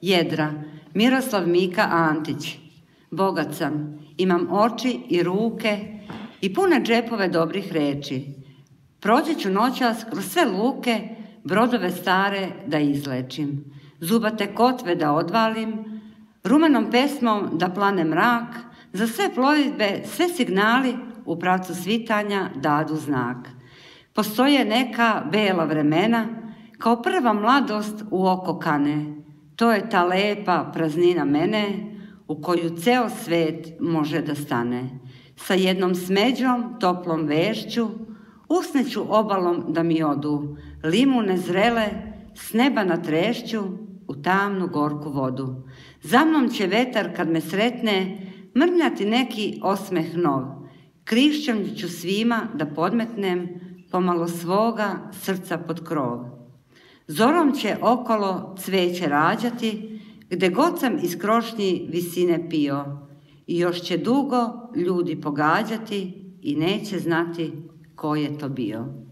Jedra, Miroslav Mika Antić. Bogat sam, imam oči i ruke i pune džepove dobrih reči. Proći ću noćas kroz sve luke, brodove stare da izlečim, zubate kotve da odvalim, rumenom pesmom da plane mrak, za sve plovidbe, sve signali u pravcu svitanja dadu znak. Postoje neka bela vremena, kao prva mladost u oko kane. To je ta lepa praznina mene, u koju ceo svet može da stane. Sa jednom smeđom, toplom vešću, usneću obalom da mi odu, limune zrele, s neba na trešću, u tamnu gorku vodu. Za mnom će vetar kad me sretne, mrmljati neki osmeh nov. Krišćem ću svima da podmetnem, pomalo svoga srca pod krov. Zorom će okolo cveće rađati, gde god sam iz krošnji visine pio. I još će dugo ljudi pogađati i neće znati ko je to bio.